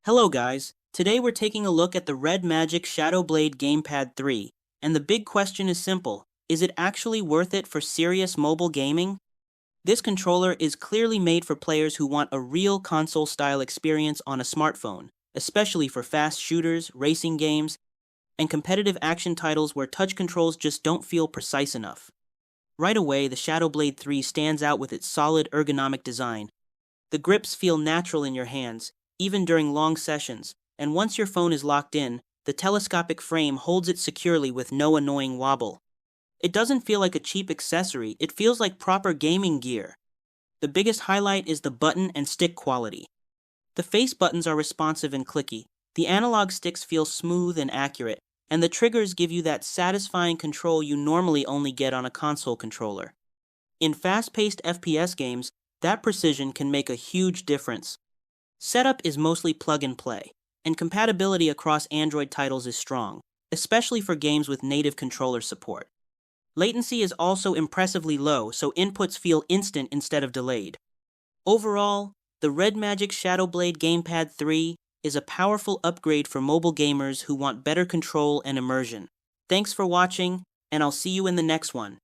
Hello guys, today we're taking a look at the Redmagic Shadow Blade Gamepad 3, and the big question is simple, is it actually worth it for serious mobile gaming? This controller is clearly made for players who want a real console-style experience on a smartphone, especially for fast shooters, racing games, and competitive action titles where touch controls just don't feel precise enough. Right away, the Shadow Blade 3 stands out with its solid ergonomic design. The grips feel natural in your hands, even during long sessions, and once your phone is locked in, the telescopic frame holds it securely with no annoying wobble. It doesn't feel like a cheap accessory, it feels like proper gaming gear. The biggest highlight is the button and stick quality. The face buttons are responsive and clicky, the analog sticks feel smooth and accurate, and the triggers give you that satisfying control you normally only get on a console controller. In fast-paced FPS games, that precision can make a huge difference. Setup is mostly plug-and-play, and compatibility across Android titles is strong, especially for games with native controller support. Latency is also impressively low, so inputs feel instant instead of delayed. Overall, the Redmagic Shadow Blade Gamepad 3 is a powerful upgrade for mobile gamers who want better control and immersion. Thanks for watching, and I'll see you in the next one.